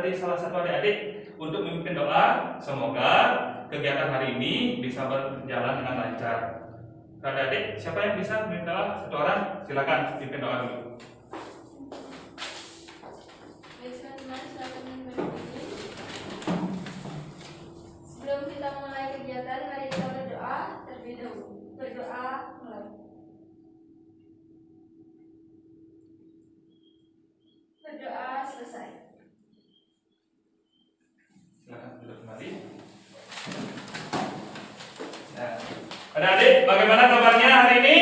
dari salah satu adik-adik untuk memimpin doa. Semoga kegiatan hari ini bisa berjalan dengan lancar. Adik-adik, siapa yang bisa memimpin doa? Satu orang, silakan pimpin doa dulu. Sebelum kita mulai kegiatan, mari kita berdoa terlebih dahulu. Berdoa mulai. Berdoa selesai. Silakan duduk kembali. Ya. Adik-adik, bagaimana kabarnya hari ini?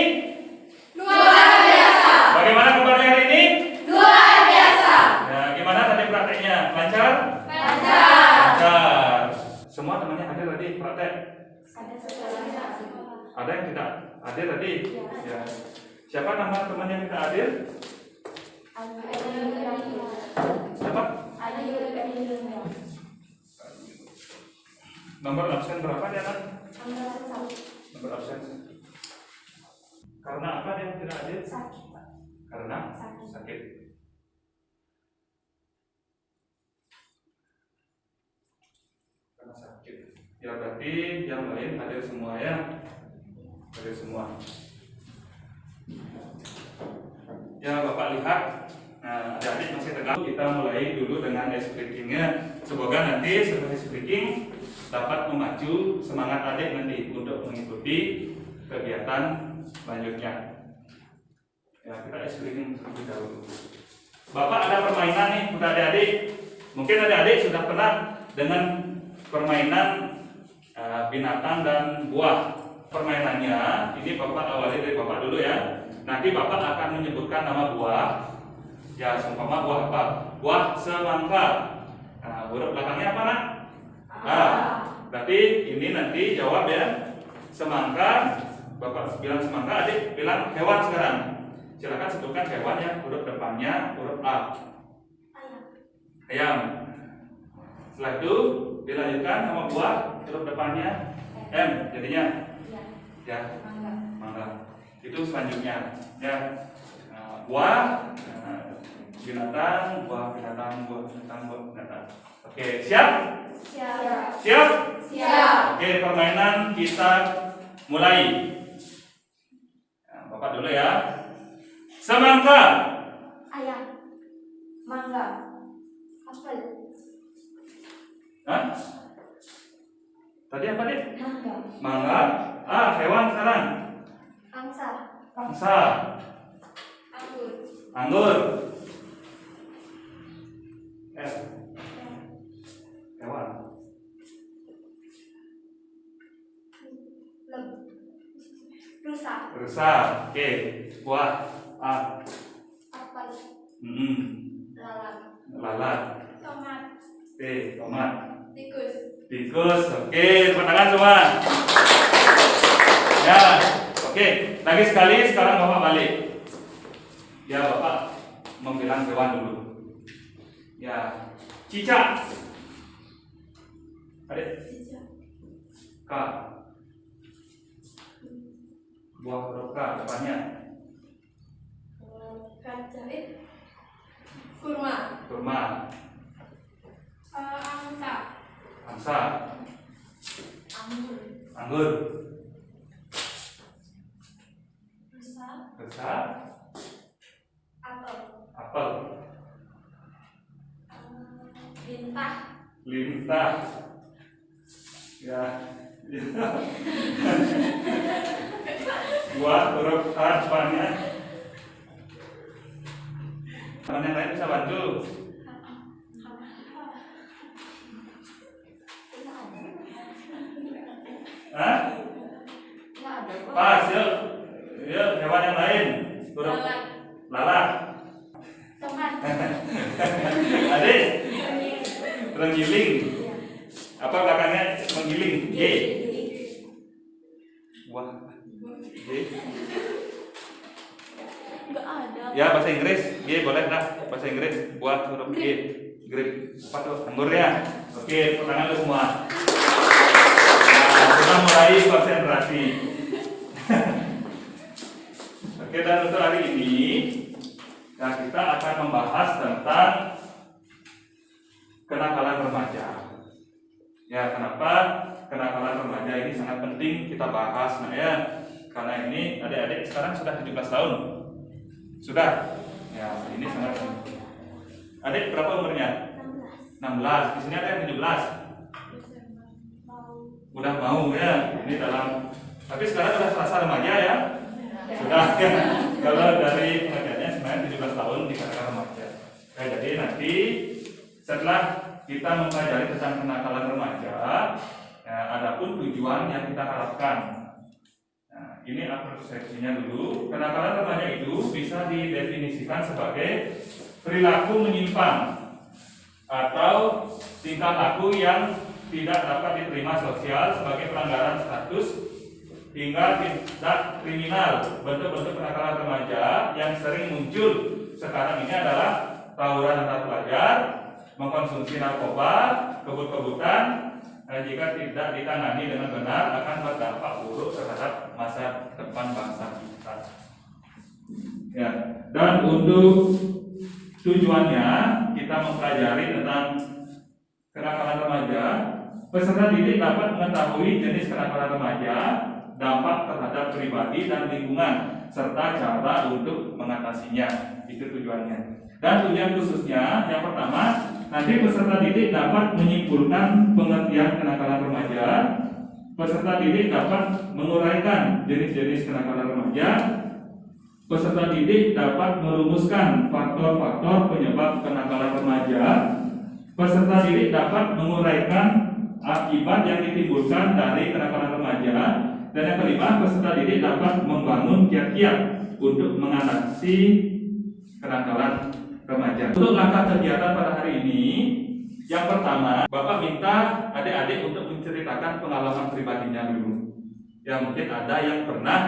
Luar biasa. Bagaimana kabarnya hari ini? Luar biasa. Ya, gimana tadi prakteknya? Lancar? Lancar. Lancar. Semua temannya hadir tadi praktek? Ada sekolahnya. Ada yang tidak hadir tadi? Ya. Siapa nama teman yang tidak hadir? Siapa? Nomor absen berapa dia kan? Nomor absen. Karena apa dia tidak hadir? Sakit, Pak. Karena Sakit. sakit. Karena sakit. Ya berarti yang lain hadir semua ya. Hadir semua. Ya Bapak lihat. Nah, adik-adik masih tegak. Kita mulai dulu dengan ice breakingnya. Semoga nanti setelah ice breaking dapat memacu semangat adik nanti untuk mengikuti kegiatan selanjutnya. Ya, kita ice breaking terlebih dahulu. Bapak ada permainan nih untuk adik-adik. Mungkin adik-adik sudah pernah dengan permainan binatang dan buah. Permainannya ini Bapak awali dari Bapak dulu ya. Nanti Bapak akan menyebutkan nama buah. Ya, seumpama buah apa? Buah semangka. Nah, huruf belakangnya apa nak? A. Berarti ini nanti jawab ya. Semangka. Bapak bilang semangka, adik bilang hewan sekarang. Silakan sebutkan hewan yang huruf depannya huruf A. Ayam. Setelah itu dilanjutkan nama buah huruf depannya M. Jadinya ya mangga. Itu selanjutnya ya. Buah binatang, buah binatang, buah binatang, buah binatang. Oke, siap? Siap. Siap? Siap. Oke, permainan kita mulai. Nah, Bapak dulu ya. Semangka. Ayam. Mangga. Apel. Hah? Tadi apa deh? Mangga. Mangga. Hewan sekarang. Angsa. Angsa. Anggur. Anggur. Hewan. Rusa. Rusa. Oke. Buah. A. Apel. Lalat. Lalat. Tomat. Oke. Tomat. Tikus. Tikus. Oke. Tepuk tangan semua. Ya. Oke. Lagi sekali. Sekarang Bapak balik. Ya, Bapak membilang hewan dulu. Ya. Cicak. Adik. K. Buah huruf K depannya. Kaca. Kurma. Kurma. Angsa. Angsa. Anggur. Anggur. Rusa. Rusa. Apel. Apel. Lintah. Lintah. Ya. Buah huruf A depannya. Teman yang lain bisa bantu. Hah? Pas, yuk. Yuk, hewan yang lain. Huruf lalat. Tomat. Adik. Terenggiling. Apa belakangnya menggiling? G. Wah. G. Enggak ada. Ya, bahasa Inggris. G boleh dah. Bahasa Inggris buat huruf G. Grape. Apa tuh? Anggurnya. Oke, tangan lu semua. Nah, kita mulai konsentrasi. Oke, dan untuk hari ini kita akan membahas tentang kenakalan remaja. Ya, kenapa kenakalan remaja ini sangat penting kita bahas, nah ya, karena ini adik-adik sekarang sudah 17 tahun. Sudah. Ya, ini sangat penting. Adik berapa umurnya? 16. Di sini ada yang 17. Udah mau ya. Ini dalam, tapi sekarang sudah selasa remaja ya. Sudah ya. Kalau dari pengajarnya sebenarnya 17 tahun dikatakan remaja. Nah, jadi nanti setelah kita mempelajari tentang kenakalan remaja, ya, adapun tujuan yang kita harapkan. Nah, ini persepsinya dulu. Kenakalan remaja itu bisa didefinisikan sebagai perilaku menyimpang atau tingkah laku yang tidak dapat diterima sosial sebagai pelanggaran status hingga tindak kriminal. Bentuk-bentuk kenakalan remaja yang sering muncul sekarang ini adalah tawuran antar pelajar, mengkonsumsi narkoba, kebut-kebutan, jika tidak ditangani dengan benar akan berdampak buruk terhadap masa depan bangsa kita. Ya, dan untuk tujuannya kita mempelajari tentang kenakalan remaja, peserta didik dapat mengetahui jenis kenakalan remaja, dampak terhadap pribadi dan lingkungan, serta cara untuk mengatasinya. Itu tujuannya. Dan tujuan khususnya yang pertama, nanti peserta didik dapat menyimpulkan pengertian kenakalan remaja. Peserta didik dapat menguraikan jenis-jenis kenakalan remaja. Peserta didik dapat merumuskan faktor-faktor penyebab kenakalan remaja. Peserta didik dapat menguraikan akibat yang ditimbulkan dari kenakalan remaja. Dan yang kelima, peserta didik dapat membangun kiat-kiat untuk mengatasi kenakalan remaja. Untuk langkah kegiatan pada hari ini, yang pertama, Bapak minta adik-adik untuk menceritakan pengalaman pribadinya dulu. Ya, mungkin ada yang pernah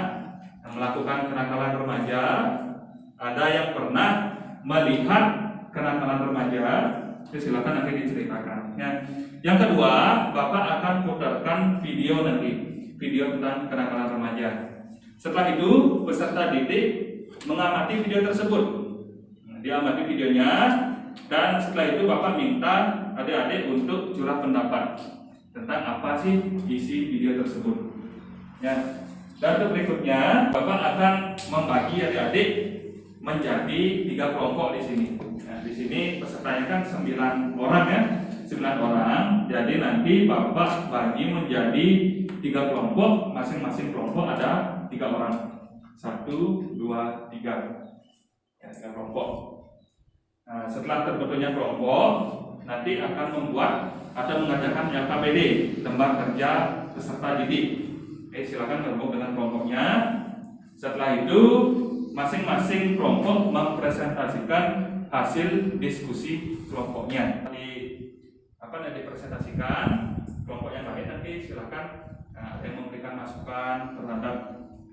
melakukan kenakalan remaja, ada yang pernah melihat kenakalan remaja. Silakan nanti diceritakan. Ya. Yang kedua, Bapak akan putarkan video nanti, video tentang kenakalan remaja. Setelah itu, peserta didik mengamati video tersebut. Diamati videonya, dan setelah itu Bapak minta adik-adik untuk curah pendapat tentang apa sih isi video tersebut. Ya. Dan untuk berikutnya, Bapak akan membagi adik-adik menjadi 3 kelompok di sini. Nah, di sini pesertanya kan 9 orang ya, 9 orang. Jadi nanti Bapak bagi menjadi 3 kelompok, masing-masing kelompok ada 3 orang. 1, 2, 3. Ya, 3 kelompok. Nah, setelah terbentuknya kelompok, nanti akan membuat atau mengajarkan LKPD, lembar kerja peserta didik. Oke, silakan gabung dengan kelompoknya. Setelah itu, masing-masing kelompok mempresentasikan hasil diskusi kelompoknya. Dipresentasikan, kelompok yang lain nanti silakan yang memberikan masukan terhadap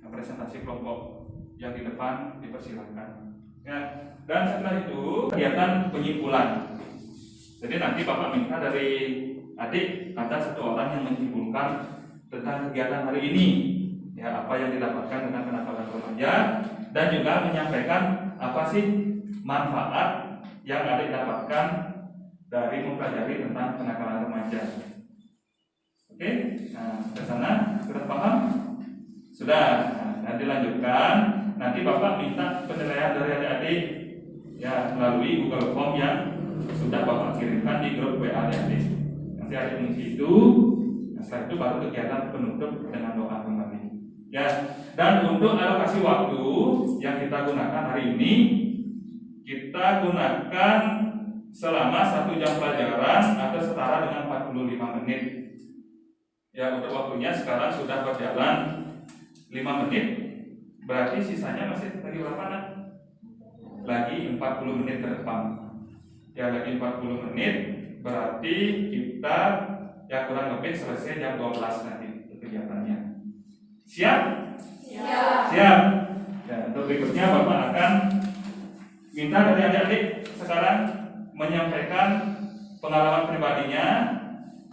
presentasi kelompok yang di depan dipersilakan. Ya. Dan setelah itu kegiatan penyimpulan. Jadi nanti Bapak minta dari adik ada 1 orang yang menyimpulkan tentang kegiatan hari ini, ya, apa yang didapatkan dengan kenakalan remaja, dan juga menyampaikan apa sih manfaat yang adik dapatkan dari mempelajari tentang kenakalan remaja. Oke, nah ke sana sudah paham? Sudah. Nah, dilanjutkan. Nanti Bapak minta penilaian dari adik-adik ya melalui Google Form yang sudah Bapak kirimkan di grup WA adik-adik. Nanti adik mengisi itu. Setelah itu baru kegiatan penutup dengan doa kembali. Ya, dan untuk alokasi waktu yang kita gunakan hari ini, kita gunakan selama 1 jam pelajaran atau setara dengan 45 menit. Ya, untuk waktunya sekarang sudah berjalan 5 menit. Berarti sisanya masih lagi berapa nak? Lagi 40 menit ke depan. Ya, lagi 40 menit. Berarti kita ya kurang lebih selesai jam 12 nanti kegiatannya. Siap? Siap. Siap. Ya, untuk berikutnya Bapak akan minta dari adik-adik sekarang menyampaikan pengalaman pribadinya,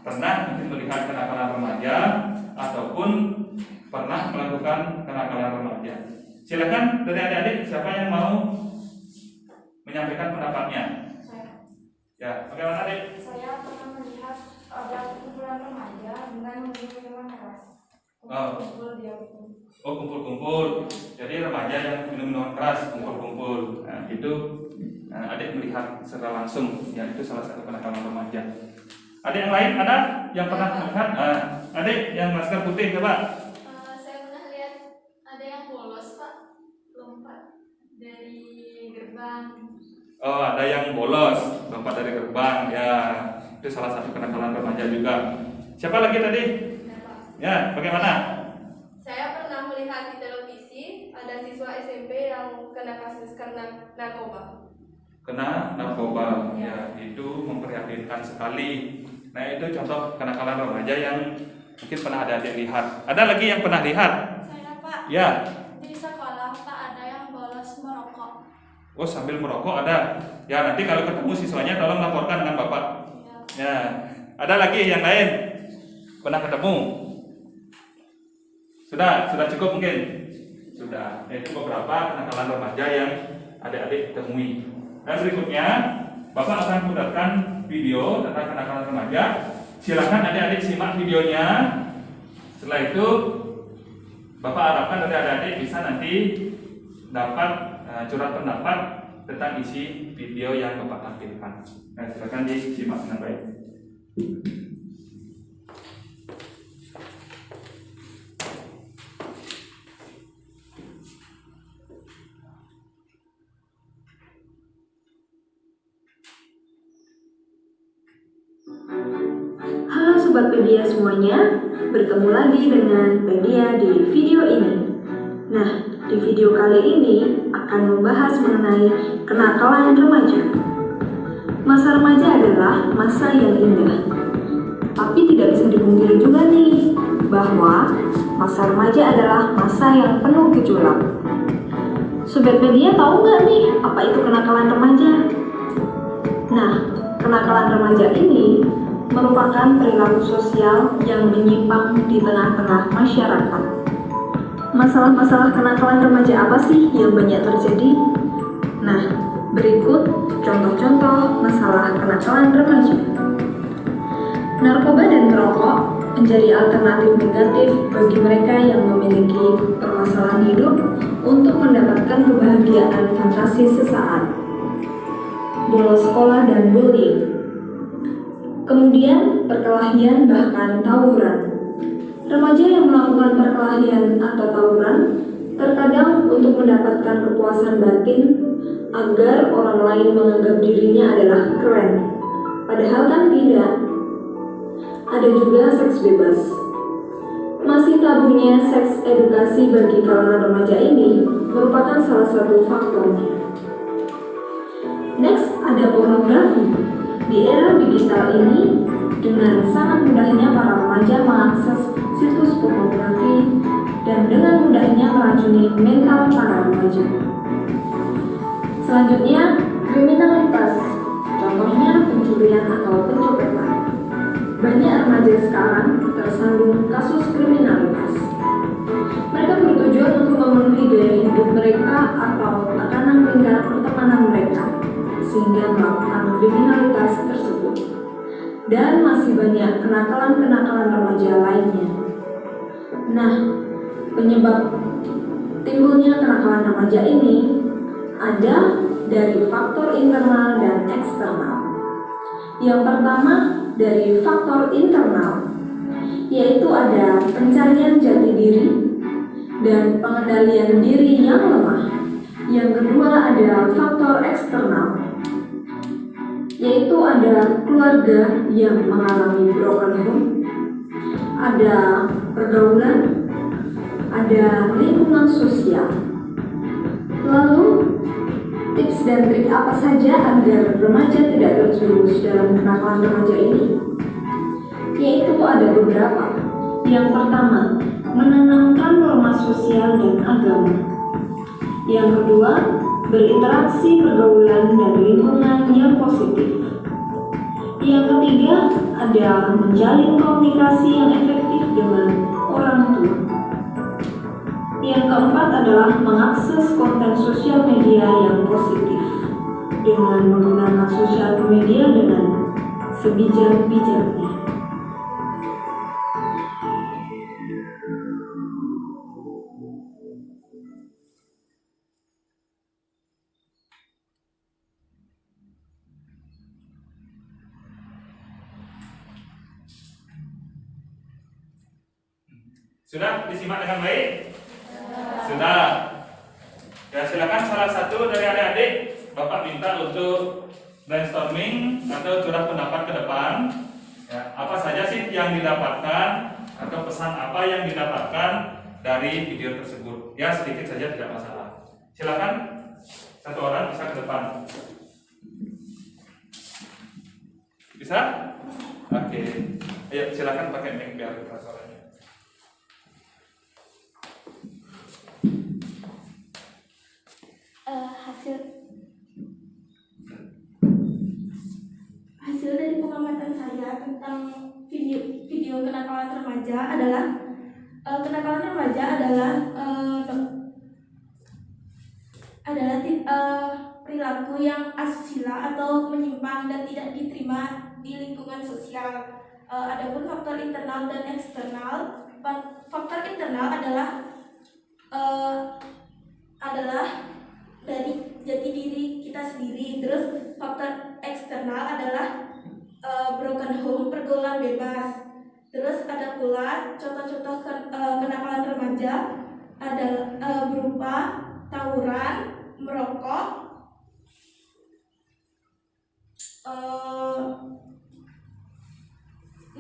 pernah mungkin melihat kenakalan remaja ataupun pernah melakukan kenakalan remaja. Silakan dari adik-adik, siapa yang mau menyampaikan pendapatnya? Ya, bagaimana Dek? Saya pernah melihat ada kumpulan remaja dengan memiliki minuman keras. Oh. Kumpul dia itu. Oh, kumpul-kumpul. Jadi remaja yang minum minuman keras kumpul-kumpul. Nah, itu adik melihat secara langsung. Ya, itu salah satu kenakalan remaja. Adik yang lain ada yang pernah melihat? Adik yang masker putih coba. Saya pernah lihat ada yang bolos Pak, lompat dari gerbang. Oh, ada yang bolos, lompat dari gerbang. Ya, itu salah satu kenakalan remaja juga. Siapa lagi tadi? Ya, Pak. Ya, bagaimana? Saya pernah melihat di televisi ada siswa SMP yang kena kasus karena narkoba. Kena narkoba. Ya, itu memprihatinkan sekali. Nah, itu contoh kenakalan remaja yang mungkin pernah ada adik lihat. Ada lagi yang pernah lihat? Saya Pak. Ya. Di sekolah Pak ada yang bolos merokok. Oh, sambil merokok ada. Ya, nanti kalau ketemu siswanya tolong laporkan dengan Bapak. Ya. Ada lagi yang lain? Pernah ketemu? Sudah cukup mungkin? Sudah. Itu beberapa kenakalan remaja yang adik-adik temui. Dan berikutnya, Bapak akan putarkan video tentang kenakalan remaja. Silakan adik-adik simak videonya. Setelah itu, Bapak harapkan dari adik-adik bisa nanti dapat curhat pendapat tentang isi video yang Bapak tampilkan. Nah, silakan disimak dengan baik. Halo Sobat Pedia semuanya, bertemu lagi dengan Pedia di video ini. Nah, di video kali ini akan membahas mengenai kenakalan remaja. Masa remaja adalah masa yang indah. Tapi tidak bisa dipungkiri juga nih, bahwa masa remaja adalah masa yang penuh gejolak. Sobat Pedia tahu nggak nih apa itu kenakalan remaja? Nah, kenakalan remaja ini merupakan perilaku sosial yang menyimpang di tengah-tengah masyarakat. Masalah-masalah kenakalan remaja apa sih yang banyak terjadi? Nah, berikut contoh-contoh masalah kenakalan remaja. Narkoba dan merokok menjadi alternatif negatif bagi mereka yang memiliki permasalahan hidup untuk mendapatkan kebahagiaan fantasi sesaat. Bolos sekolah dan bullying. Kemudian perkelahian bahkan tawuran. Remaja yang melakukan perkelahian atau tawuran terkadang untuk mendapatkan kepuasan batin agar orang lain menganggap dirinya adalah keren. Padahal kan tidak. Ada juga seks bebas. Masih tabunya seks edukasi bagi kalangan remaja ini merupakan salah satu faktornya. Next, ada pornografi. Di era digital ini, dengan sangat mudahnya para remaja mengakses situs pornografi dan dengan mudahnya meracuni mental para remaja. Selanjutnya, kriminalitas. Contohnya pencurian atau pencopetan. Banyak remaja sekarang tersandung kasus kriminalitas. Mereka bertujuan untuk memenuhi gaya hidup mereka atau tekanan lingkar pertemanan mereka, sehingga melakukan kriminalitas tersebut. Dan masih banyak kenakalan-kenakalan remaja lainnya. Nah, penyebab timbulnya kenakalan remaja ini ada dari faktor internal dan eksternal. Yang pertama dari faktor internal, yaitu ada pencarian jati diri dan pengendalian diri yang lemah. Yang kedua ada faktor eksternal, yaitu ada keluarga yang mengalami broken home, ada pergaulan, ada lingkungan sosial. Lalu, tips dan trik apa saja agar remaja tidak terjerumus dalam kenakalan remaja ini? Yaitu ada beberapa. Yang pertama, menanamkan norma sosial dan agama. Yang kedua, berinteraksi pergaulan dan lingkungan yang positif. Yang ketiga, ada menjalin komunikasi yang efektif dengan orang tua. Yang keempat adalah mengakses konten sosial media yang positif. dengan menggunakan sosial media dengan sebijak-bijaknya. Sudah disimak dengan baik? Sudah. Ya, silakan salah satu dari adik-adik Bapak minta untuk brainstorming atau curah pendapat ke depan. Ya, apa saja sih yang didapatkan atau pesan apa yang didapatkan dari video tersebut? Ya, sedikit saja tidak masalah. Silakan satu orang bisa ke depan. Bisa? Oke. Ayo silakan pakai mic biar terasa suaranya. Hasil dari pengamatan saya tentang video kenakalan remaja adalah kenakalan remaja adalah perilaku yang asusila atau menyimpang dan tidak diterima di lingkungan sosial. Adapun faktor internal dan eksternal, faktor internal adalah dari jati diri kita sendiri. Terus faktor eksternal adalah broken home, pergaulan bebas. Terus ada pula contoh-contoh kenakalan remaja adalah berupa tawuran, merokok,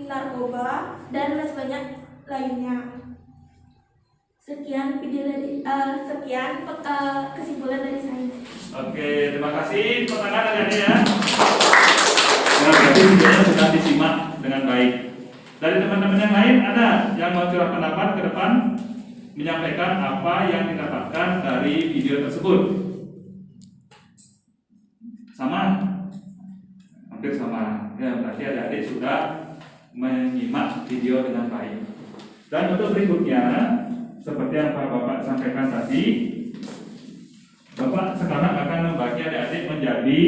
narkoba, dan masih banyak lainnya. Sekian kesimpulan dari saya. Oke, terima kasih. Pertanyaan adik-adik ya. Nah, berarti videonya sudah disimak dengan baik. Dari teman-teman yang lain ada yang mau curah pendapat ke depan, menyampaikan apa yang didapatkan dari video tersebut? Sama? Hampir sama. Ya, berarti adik-adik sudah menyimak video dengan baik. Dan untuk berikutnya, seperti yang Pak Bapak sampaikan tadi, Bapak sekarang akan membagi adik-adik menjadi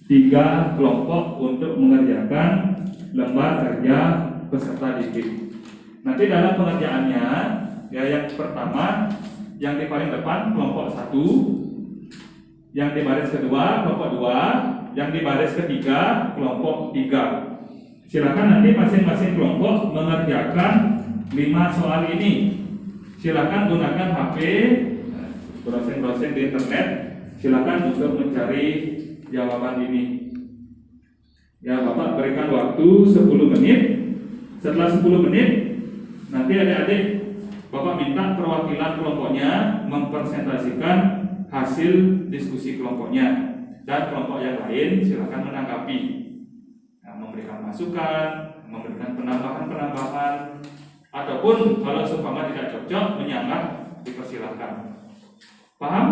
3 kelompok untuk mengerjakan lembar kerja peserta didik. Nanti dalam pengerjaannya, ya yang pertama, yang di paling depan kelompok 1, yang di baris kedua kelompok 2, yang di baris ketiga kelompok 3. Silakan nanti masing-masing kelompok mengerjakan 5 soal ini. Silakan gunakan HP, browsing di internet. Silakan untuk mencari jawaban ini. Ya, Bapak berikan waktu 10 menit. Setelah 10 menit, nanti adik-adik Bapak minta perwakilan kelompoknya mempresentasikan hasil diskusi kelompoknya, dan kelompok yang lain silakan menanggapi, memberikan masukan, memberikan penambahan, ataupun kalau seumpama tidak cocok menyanggah, dipersilakan. Paham?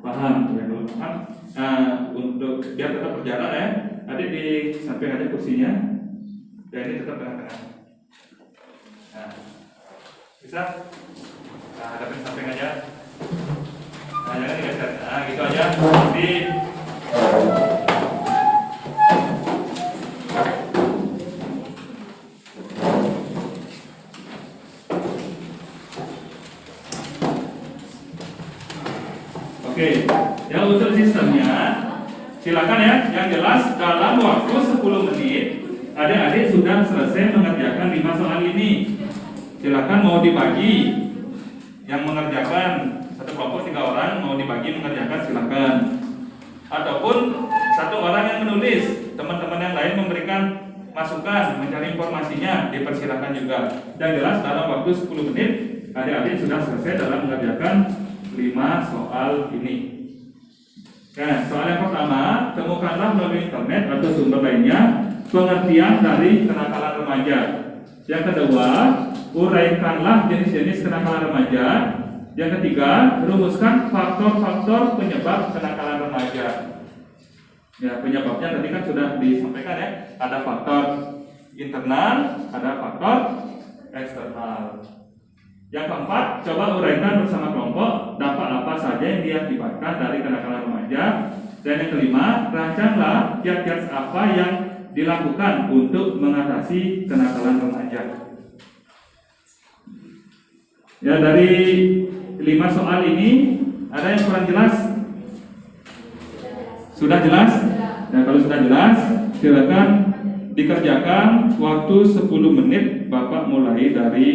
Paham. Ya, kalau paham. Untuk biar tetap berjalan ya, adik di samping aja kursinya, dan ini tetap tengah-tengah. Nah, bisa? Nah, hadapin samping aja. Nah, jangan digeser. Nah, gitu aja. Nanti oke, yang untuk sistemnya silakan ya, yang jelas dalam waktu 10 menit adik-adik sudah selesai mengerjakan 5 soal ini. Silakan mau dibagi, yang mengerjakan satu kelompok 3 orang mau dibagi mengerjakan silakan, ataupun 1 orang yang menulis, teman-teman yang lain memberikan masukan, mencari informasinya, dipersilakan juga. Dan jelas dalam waktu 10 menit adik-adik sudah selesai dalam mengerjakan 5 soal ini. Nah, soal yang pertama, temukanlah melalui internet atau sumber lainnya pengertian dari kenakalan remaja. Yang kedua, uraikanlah jenis-jenis kenakalan remaja. Yang ketiga, rumuskan faktor-faktor penyebab kenakalan remaja. Ya, penyebabnya tadi kan sudah disampaikan ya. Ada faktor internal, ada faktor eksternal. Yang keempat, coba uraikan bersama kelompok dampak apa saja yang diakibatkan dari kenakalan remaja. Dan yang kelima, rancanglah kiat-kiat apa yang dilakukan untuk mengatasi kenakalan remaja. Ya, dari 5 soal ini ada yang kurang jelas? Sudah jelas? Nah, kalau sudah jelas, silakan dikerjakan waktu 10 menit. Bapak mulai dari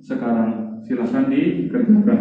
sekarang. Silakan dikerjakan.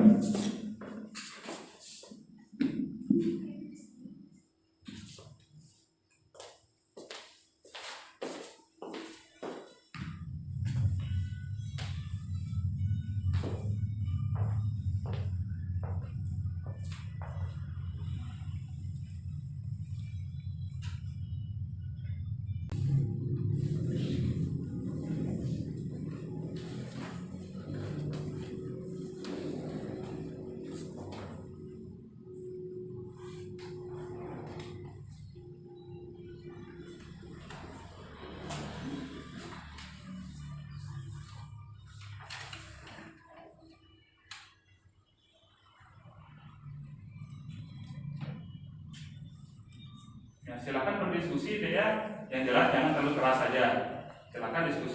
Ya, silakan berdiskusi deh ya. Yang jelas jangan terlalu keras saja. Silakan diskusi.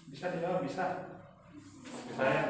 Bisa dijawab, bisa. Bisa ya.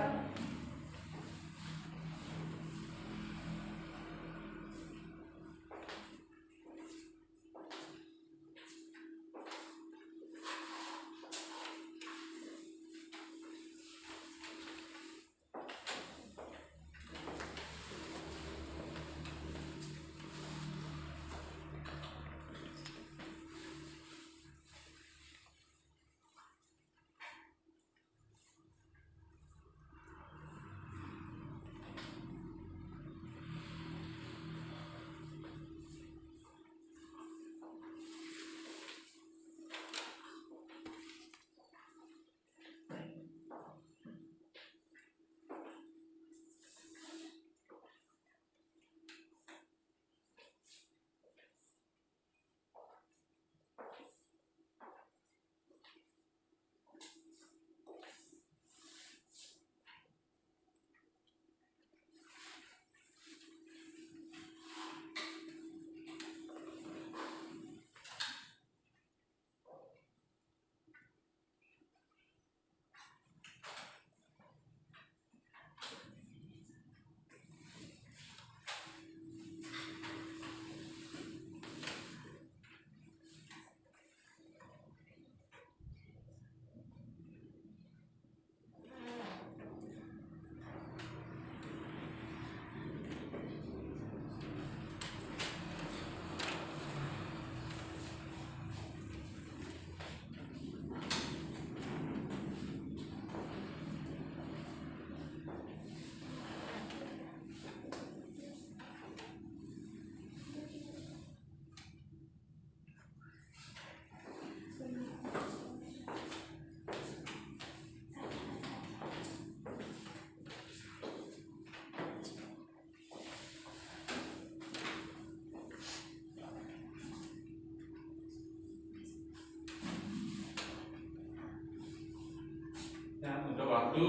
Ya, untuk waktu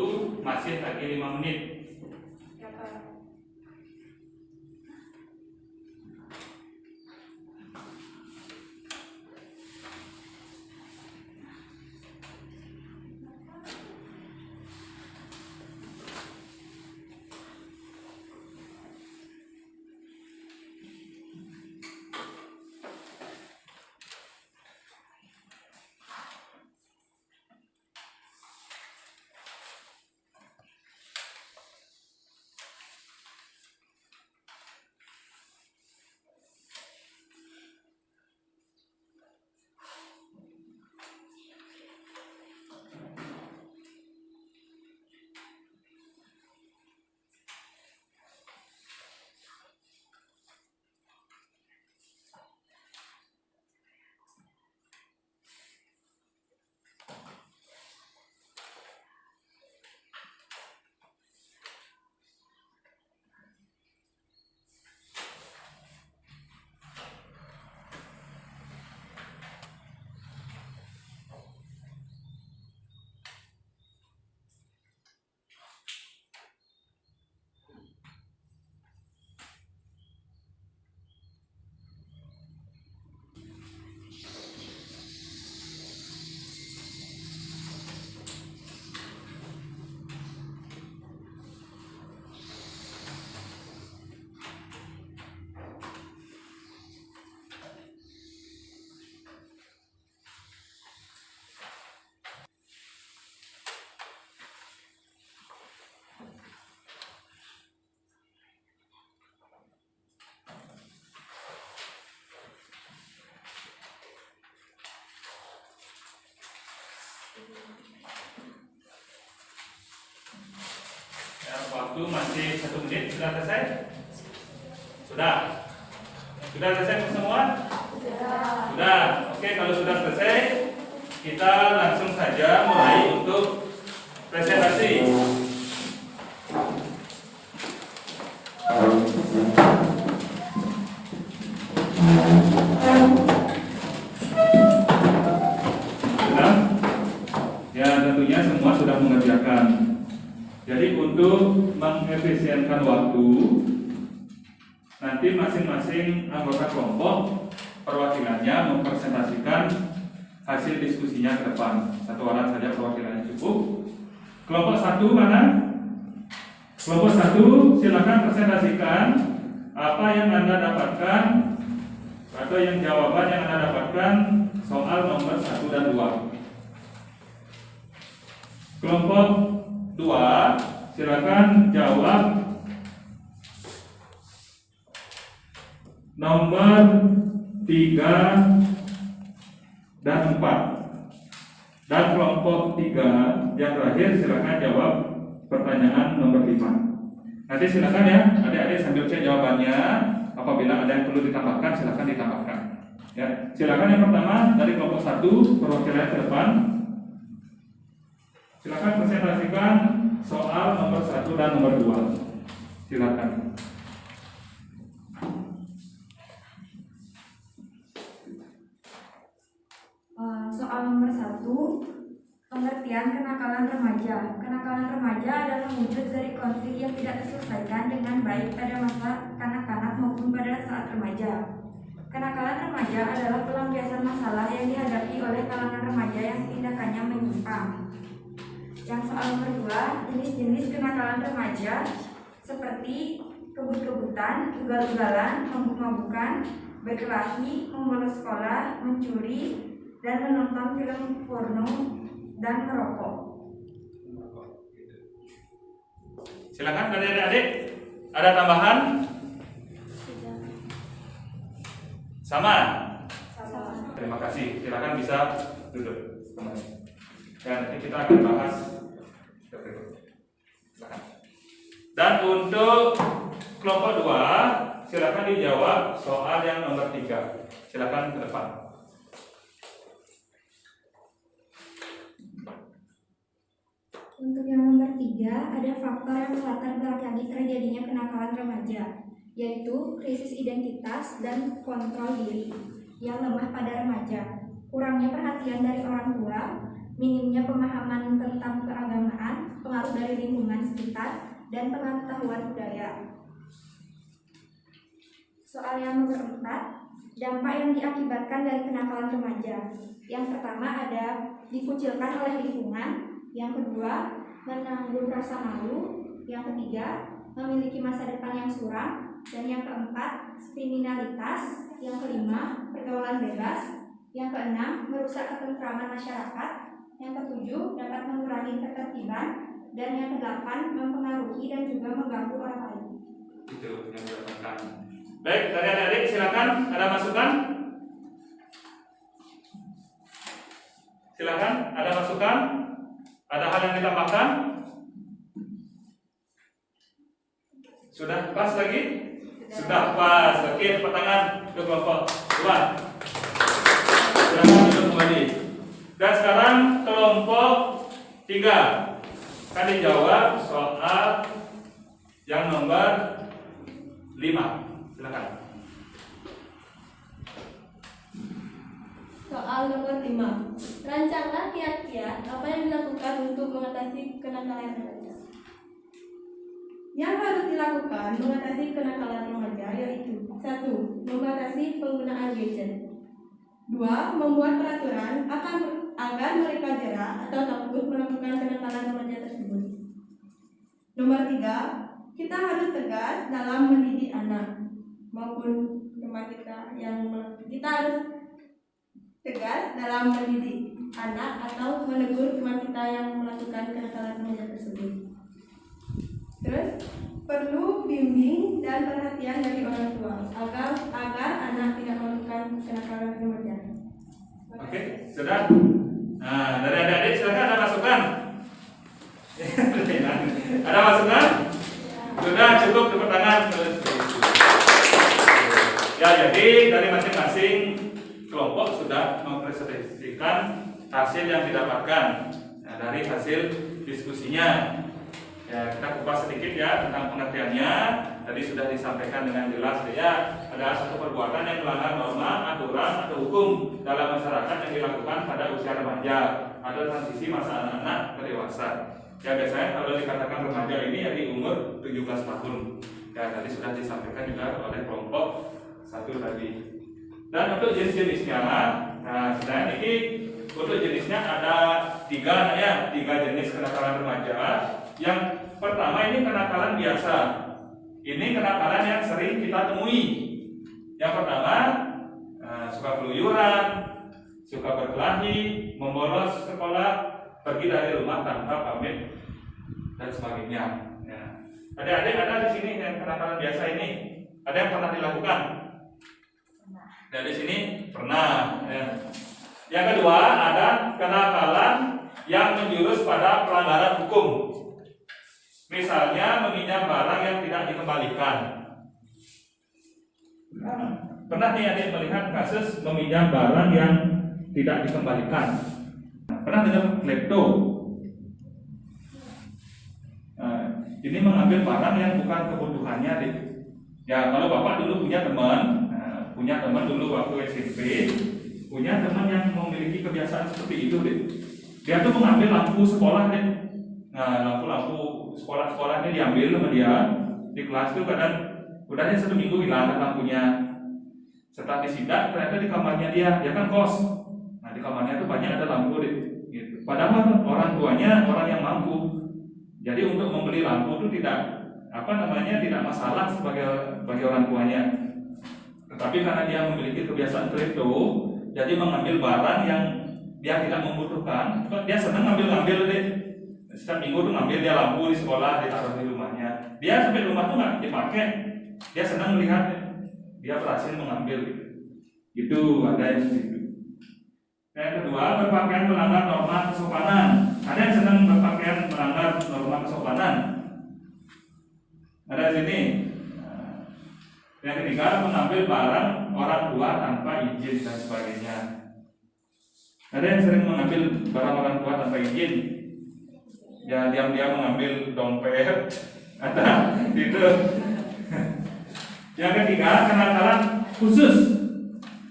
masih lagi 5 menit. Ya, Pak. Ya, waktu masih 1 menit. Sudah selesai? Sudah. Sudah selesai semua? Sudah. Oke, kalau sudah selesai, kita langsung saja mulai untuk presentasi. Sudah? Ya, tentunya semua sudah mengerjakan. Jadi untuk mengefisienkan waktu, nanti masing-masing anggota kelompok perwakilannya mempresentasikan hasil diskusinya ke depan. Satu orang saja perwakilannya cukup. Kelompok 1 mana? Kelompok 1 silakan presentasikan apa yang Anda dapatkan atau yang jawaban yang Anda dapatkan soal nomor 1 dan 2. Kelompok 2 silakan jawab nomor 3 dan 4. Dan kelompok 3 yang terakhir silakan jawab pertanyaan nomor 5. Nanti silakan ya adik-adik sambil cek jawabannya. Apabila ada yang perlu ditambahkan silakan ditambahkan. Ya, silakan yang pertama dari kelompok 1 perwakilan ke depan. Silakan presentasikan soal nomor 1 dan nomor 2. Silakan. Soal nomor 1, pengertian kenakalan remaja. Kenakalan remaja adalah wujud dari konflik yang tidak terselesaikan dengan baik pada masa kanak-kanak maupun pada saat remaja. Kenakalan remaja adalah pelampiasan masalah yang dihadapi oleh kalangan remaja yang tindakannya menyimpang. Yang soal nomor 2, jenis-jenis kenakalan remaja seperti kebut-kebutan, ugal-ugalan, mabuk-mabukan, berkelahi, membolos sekolah, mencuri, dan menonton film porno dan merokok. Silakan dari adik-adik, ada tambahan? Sama? Terima kasih. Silakan bisa duduk kembali. Dan nanti kita akan bahas berikut. Silakan. Dan untuk kelompok 2, silakan dijawab soal yang nomor 3. Silakan ke depan. Untuk yang nomor 3, ada faktor yang melatar belakangi terjadinya kenakalan remaja, yaitu krisis identitas dan kontrol diri yang lemah pada remaja, kurangnya perhatian dari orang tua, minimnya pemahaman tentang keagamaan, pengaruh dari lingkungan sekitar, dan pengetahuan budaya. Soal yang nomor 4, dampak yang diakibatkan dari kenakalan remaja. Yang pertama ada dikucilkan oleh lingkungan. Yang kedua, menanggung rasa malu. Yang ketiga, memiliki masa depan yang suram. Dan yang keempat, kriminalitas. Yang kelima, pergaulan bebas. Yang keenam, merusak ketentraman masyarakat. Yang ketujuh, dapat mengurangi ketertiban. Dan yang kedelapan, mempengaruhi dan juga mengganggu orang lain. Itu yang didapatkan. Baik, dari adik-adik silakan ada masukan. Silakan, ada masukan. Ada hal yang ditambahkan? Sudah pas lagi? Sudah pas. Oke, tepuk tangan untuk kelompok 2. Silakan duduk kembali. Dan sekarang kelompok 3 akan dijawab soal yang nomor 5. Silakan. Soal nomor 5. Rancanglah kiat-kiat apa yang dilakukan untuk mengatasi kenakalan remaja. Yang harus dilakukan mengatasi kenakalan remaja yaitu 1. Membatasi penggunaan gadget. 2. Membuat peraturan agar mereka jera atau takut melakukan kenakalan remaja tersebut. Nomor 3. Kita harus tegas dalam mendidik anak maupun teman kita harus tegas dalam mendidik anak atau menegur teman kita yang melakukan kenakalan remaja tersebut. Terus perlu bimbing dan perhatian dari orang tua agar anak tidak melakukan kenakalan remaja. Oke, sudah. Nah, dari adik-adik silakan ada masukan. Ada masukan? Sudah, cukup tepuk tangan. Ya, jadi dari masing-masing kelompok sudah mempresentasikan hasil yang didapatkan dari hasil diskusinya. Ya, kita kupas sedikit ya tentang pengertiannya. Tadi sudah disampaikan dengan jelas ya. Ada satu perbuatan yang melanggar norma, aturan, atau hukum dalam masyarakat yang dilakukan pada usia remaja atau transisi masa anak-anak ke dewasa. Ya, biasanya kalau dikatakan remaja ini ya di umur 17 tahun. Ya, tadi sudah disampaikan juga oleh kelompok 1 tadi. Dan untuk jenis-jenisnya, nah sebenarnya ini Untuk jenisnya ada tiga jenis kenakalan remaja. Yang pertama ini kenakalan biasa. Ini kenakalan yang sering kita temui. Yang pertama suka keluyuran, suka berkelahi, membolos sekolah, pergi dari rumah tanpa pamit dan sebagainya. Ya. Adik-adik ada di sini yang kenakalan biasa ini. Ada yang pernah dilakukan? Dari sini pernah. Ya. Yang kedua ada kenakalan yang menjurus pada pelanggaran hukum. Misalnya meminjam barang yang tidak dikembalikan. Pernah nih adik melihat kasus meminjam barang yang tidak dikembalikan? Pernah dengar klepto? Ini mengambil barang yang bukan kebutuhannya, adik. Ya kalau bapak dulu punya teman dulu waktu SMP, punya teman yang memiliki kebiasaan seperti itu, deh. Dia tuh mengambil lampu sekolah, deh. Nah, lampu sekolah ini diambil sama dia di kelas tuh kadang udahnya 1 minggu hilang lampunya. Setelah disidak ternyata di kamarnya dia kan kos. Nah di kamarnya tuh banyak ada lampu, deh. Gitu. Padahal orang tuanya orang yang mampu. Jadi untuk membeli lampu itu tidak masalah bagi orang tuanya. Tetapi karena dia memiliki kebiasaan kripto, jadi mengambil barang yang dia tidak membutuhkan, dia senang ngambil deh. Setiap minggu tuh ngambil dia lampu di sekolah, ditaruh di rumahnya. Dia sampai rumah tuh nggak dipakai, dia senang melihat dia berhasil mengambil. Itu ada yang seperti itu. Yang kedua, berpakaian melanggar norma kesopanan. Ada yang senang berpakaian melanggar norma kesopanan? Ada di sini. Yang ketiga, mengambil barang orang tua tanpa izin dan sebagainya. Ada yang sering mengambil barang orang tua tanpa izin. Ya diam-diam mengambil dompet, ada itu. Yang ketiga, kenakalan khusus.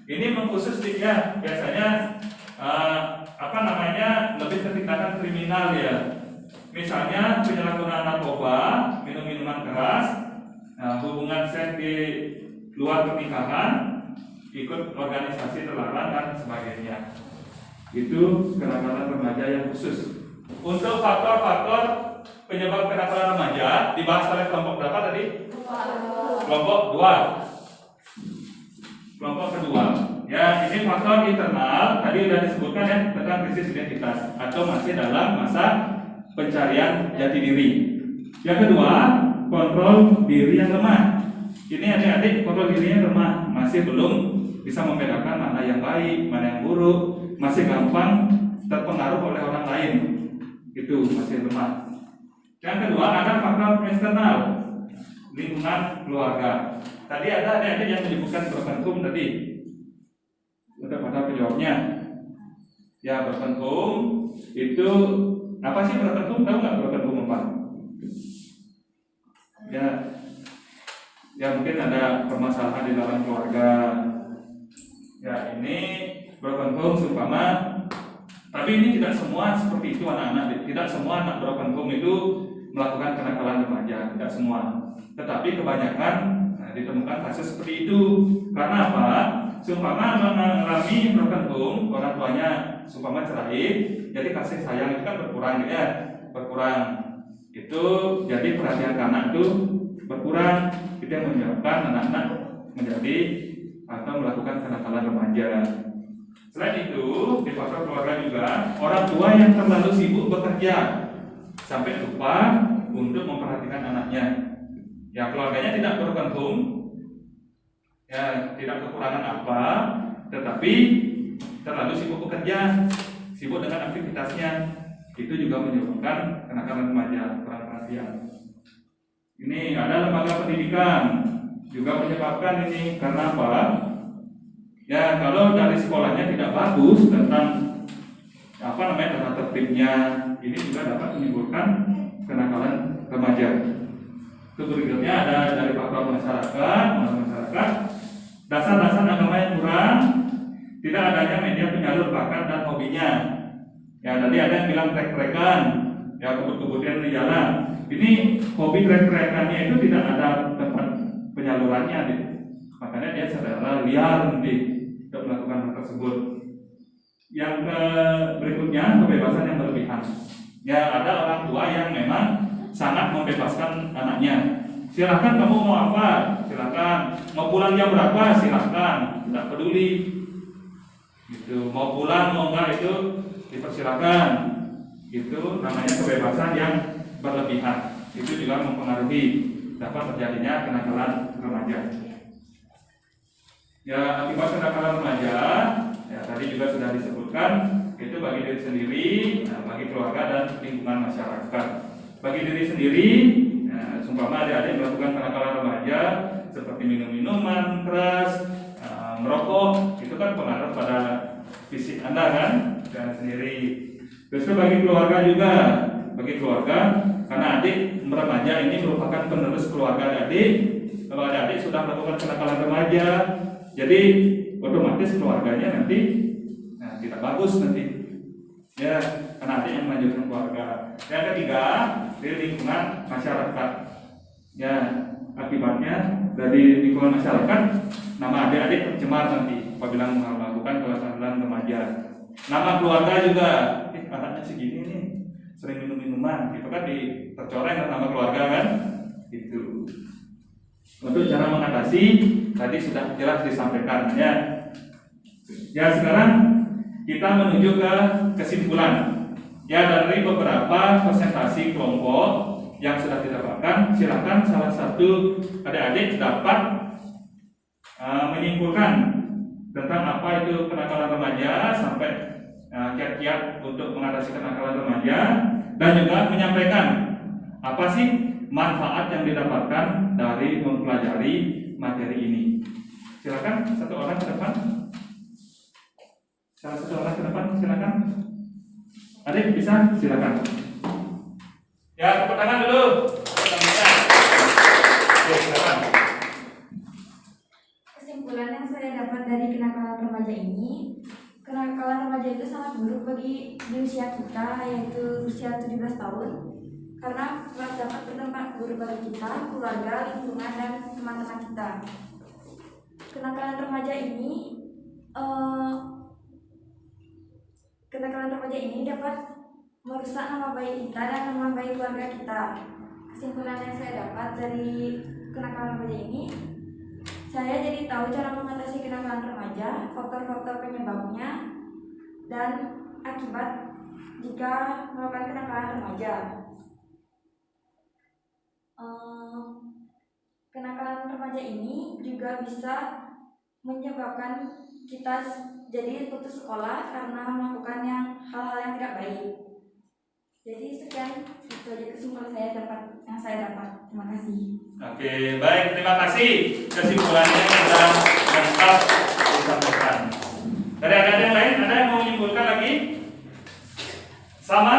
Ini mengkhusus dia biasanya lebih ke tindakan kriminal ya. Misalnya penyalahgunaan narkoba, minum minuman keras, hubungan seks di luar pernikahan, ikut organisasi terlarang dan sebagainya. Itu kenakalan remaja yang khusus. Untuk faktor-faktor penyebab kenakalan remaja dibahas oleh kelompok berapa tadi? Kelompok 2. Kelompok kedua. Ya, ini faktor internal tadi sudah disebutkan ya tentang krisis identitas atau masih dalam masa pencarian jati diri. Yang kedua, kontrol diri yang lemah. Ini adik-adik kontrol dirinya lemah, masih belum bisa membedakan mana yang baik, mana yang buruk, masih gampang terpengaruh oleh orang lain. Itu masih lemah. Yang kedua ada faktor eksternal, lingkungan keluarga. Tadi ada adik-adik yang menyebutkan broken home tadi. Untuk pada penjawabnya, ya broken home itu apa sih broken home? Tahu nggak broken home apa? Ya mungkin ada permasalahan di dalam keluarga. Ya ini broken home seumpama. Tapi ini tidak semua seperti itu anak-anak. Tidak semua anak broken home itu melakukan kenakalan remaja, tidak semua. Tetapi kebanyakan ditemukan kasus seperti itu. Karena apa? Seumpama mengalami broken home, orang tuanya seumpama cerai, jadi kasih sayang itu kan berkurang ya, berkurang. Itu jadi perhatian anak itu berkurang. Itu yang menyebabkan anak-anak menjadi atau melakukan kenakalan remaja. Selain itu, di faktor keluarga juga, orang tua yang terlalu sibuk bekerja sampai lupa untuk memperhatikan anaknya. Ya keluarganya tidak broken home, ya tidak kekurangan apa, tetapi terlalu sibuk bekerja, sibuk dengan aktivitasnya, itu juga menyebabkan kenakalan remaja, kurang perhatian. Ini ada lembaga pendidikan juga menyebabkan ini karena apa? Ya kalau dari sekolahnya tidak bagus tentang tata tertibnya, ini juga dapat menimbulkan kenakalan remaja. Itu berikutnya ada dari faktor masyarakat, dasar-dasar agama yang kurang, tidak adanya media penyalur bakat dan hobinya. Ya tadi ada yang bilang trek-trekan, ya kebut-kebutan di jalan. Ini hobi trek-trekannya itu tidak ada tempat penyalurannya, makanya dia secara liar untuk melakukan hal tersebut. Yang berikutnya kebebasan yang berlebihan. Ya, ada orang tua yang memang sangat membebaskan anaknya. Silahkan kamu mau apa, silahkan. Mau pulang jam berapa, silahkan. Tidak peduli. Gitu. Mau pulang mau enggak itu dipersilakan. Itu namanya kebebasan yang berlebihan. Itu juga mempengaruhi dapat terjadinya kenakalan remaja. Ya, akibat kenakalan remaja, ya tadi juga sudah disebutkan, itu bagi diri sendiri, bagi keluarga dan lingkungan masyarakat. Bagi diri sendiri, seumpama adik-adik melakukan kenakalan remaja seperti minum minuman keras, merokok, itu kan pengaruh pada fisik Anda kan, dan sendiri. Terus bagi keluarga juga, karena adik remaja ini merupakan penerus keluarga adik. Kalau adik sudah melakukan kenakalan remaja, jadi otomatis keluarganya nanti tidak bagus nanti. Ya, karena adik yang melanjutkan keluarga. Yang ketiga, di lingkungan masyarakat. Ya, akibatnya dari lingkungan masyarakat, nama adik-adik tercemar nanti apabila melakukan kenakalan remaja. Nama keluarga juga, anaknya segini nih, sering minum minuman, itu kan tercoreng nama keluarga kan, itu. Untuk cara mengatasi tadi sudah jelas disampaikan ya. Ya, sekarang kita menuju ke kesimpulan. Ya, dari beberapa presentasi kelompok yang sudah didapatkan, silakan salah satu adik-adik dapat menyimpulkan tentang apa itu kenakalan remaja sampai kiat-kiat untuk mengatasi kenakalan remaja, dan juga menyampaikan apa sih manfaat yang didapatkan dari mempelajari materi ini. Silakan satu orang ke depan. Salah satu orang ke depan, silakan. Adik bisa, silakan. Ya, tepuk tangan dulu. Oke, silakan. Kesimpulan yang saya dapat dari kenakalan remaja ini, kenakalan remaja itu sangat buruk bagi di usia kita, yaitu usia 17 tahun, karena dapat berdampak buruk bagi kita, keluarga, lingkungan, dan teman-teman kita. Kenakalan remaja ini dapat merusak nama baik kita dan nama baik keluarga kita. Kesimpulan yang saya dapat dari kenakalan remaja ini, saya jadi tahu cara mengatasi kenakalan remaja, faktor-faktor penyebabnya, dan akibat jika melakukan kenakalan remaja. Kenakalan remaja ini juga bisa menyebabkan kita jadi putus sekolah karena melakukan hal-hal yang tidak baik. Jadi sekian, itu aja kesimpulan yang saya dapat. Terima kasih. Oke, baik, terima kasih. Kesimpulannya sudah lengkap disampaikan. Dari ada yang lain, ada yang mau menyimpulkan lagi? Sama?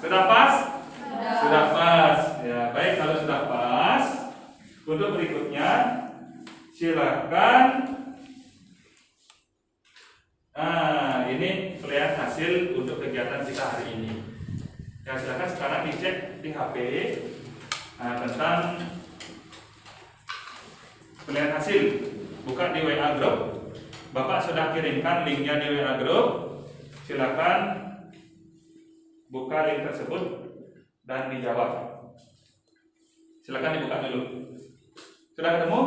Sudah pas? Sudah pas. Ya, baik, kalau sudah pas, untuk berikutnya silakan. Ini kelihatan hasil untuk kegiatan kita hari ini. Ya, silakan sekarang dicek di HP tentang kelihatan hasil. Buka di WA group. Bapak sudah kirimkan linknya di WA group. Silakan buka link tersebut dan dijawab. Silakan dibuka dulu. Sudah ketemu?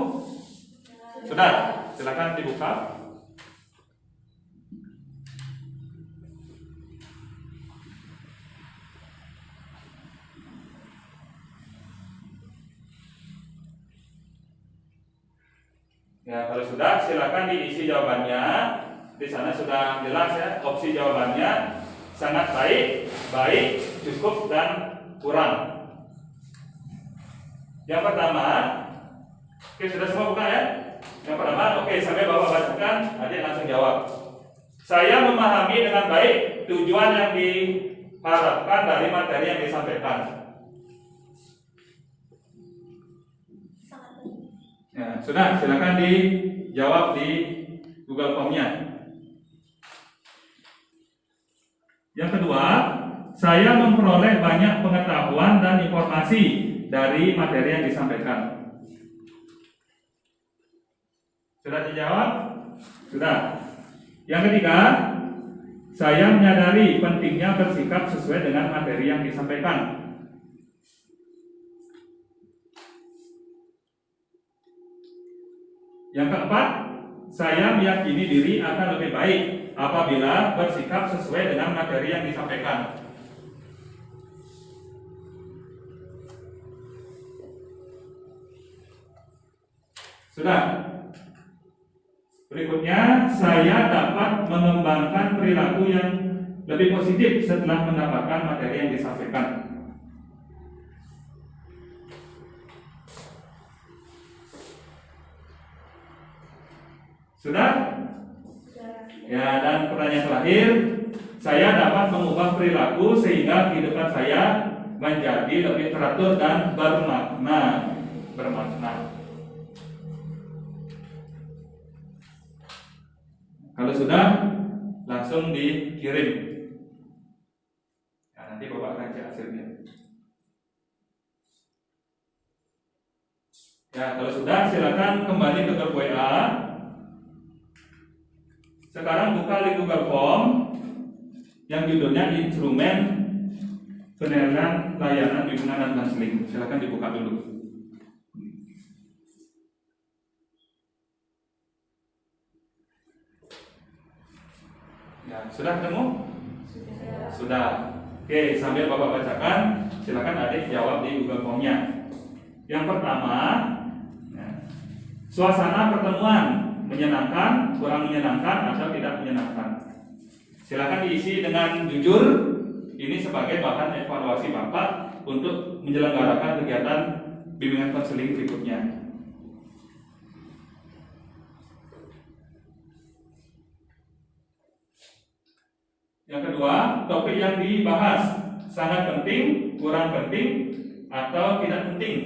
Sudah. Silakan dibuka. Ya, kalau sudah, silakan diisi jawabannya. Di sana sudah jelas ya, opsi jawabannya sangat baik, baik, cukup, dan kurang. Yang pertama, oke, sudah semua buka ya? Yang pertama, oke, sampai Bapak bacakan, adik langsung jawab. Saya memahami dengan baik tujuan yang diharapkan dari materi yang disampaikan. Ya, sudah, silakan dijawab di Google Form-nya. Yang kedua, saya memperoleh banyak pengetahuan dan informasi dari materi yang disampaikan. Sudah dijawab? Sudah. Yang ketiga, saya menyadari pentingnya bersikap sesuai dengan materi yang disampaikan. Yang keempat, saya meyakini diri akan lebih baik apabila bersikap sesuai dengan materi yang disampaikan. Sudah. Berikutnya, saya dapat mengembangkan perilaku yang lebih positif setelah mendapatkan materi yang disampaikan. Sudah? Ya, dan pertanyaan terakhir, saya dapat mengubah perilaku sehingga kehidupan saya menjadi lebih teratur dan bermakna. Kalau sudah, langsung dikirim. Ya, nanti Bapak akan cek hasilnya. Ya, kalau sudah, silakan kembali ke grup WA. Sekarang buka link Google Form yang judulnya Instrumen Penilaian Layanan Bimbingan dan Konseling. Silakan dibuka dulu. Ya, sudah ketemu? Sudah. Oke, sambil Bapak bacakan, silakan adik jawab di Google Form-nya. Yang pertama, ya, suasana pertemuan menyenangkan, kurang menyenangkan, atau tidak menyenangkan. Silakan diisi dengan jujur. Ini sebagai bahan evaluasi Bapak untuk menyelenggarakan kegiatan bimbingan konseling berikutnya. Yang kedua, topik yang dibahas sangat penting, kurang penting, atau tidak penting.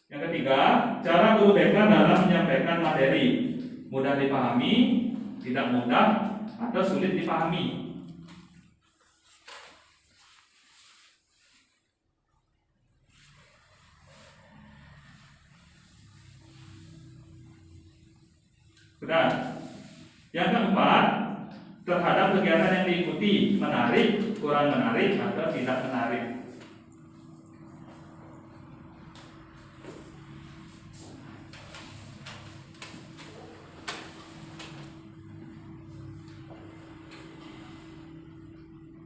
Yang ketiga, cara guru BK dalam menyampaikan materi, mudah dipahami, tidak mudah, atau sulit dipahami. Sudah. Yang keempat, terhadap kegiatan yang diikuti, menarik, kurang menarik, atau tidak menarik.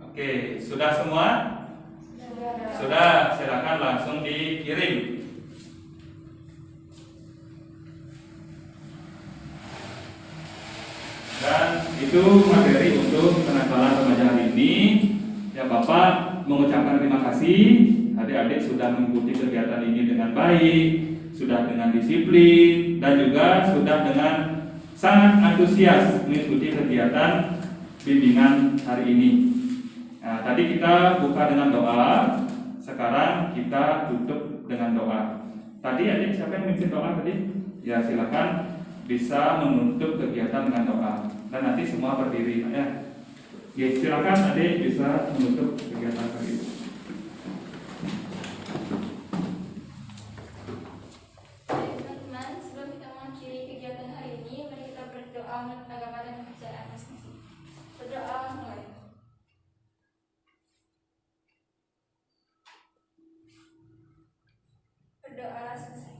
Oke, sudah semua? Sudah, silakan langsung dikirim. Dan itu materi untuk kenakalan remaja hari ini. Ya, Bapak mengucapkan terima kasih. Adik-adik sudah mengikuti kegiatan ini dengan baik, sudah dengan disiplin, dan juga sudah dengan sangat antusias mengikuti kegiatan bimbingan hari ini. Nah, tadi kita buka dengan doa, sekarang kita tutup dengan doa. Tadi adik siapa yang memimpin doa tadi? Ya, silakan bisa menutup kegiatan dengan doa. Dan nanti semua berdiri, ya. Ya, silakan adik bisa menutup kegiatan hari ini. Teman-teman, sebelum kita mengakhiri kegiatan hari ini, mari kita berdoa menurut agama dan kepercayaan masing-masing. Berdoa mulai. Berdoa selesai.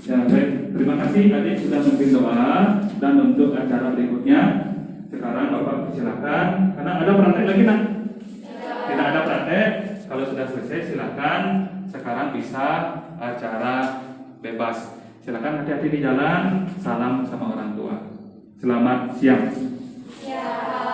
Ya, baik. Terima kasih adik sudah memimpin doa. Dan untuk acara berikutnya, sekarang Bapak silakan. Karena ada praktek lagi, nak? Tidak ada praktek. Kalau sudah selesai, silakan. Sekarang bisa acara bebas. Silakan hati-hati di jalan. Salam sama orang tua. Selamat siang. Ya.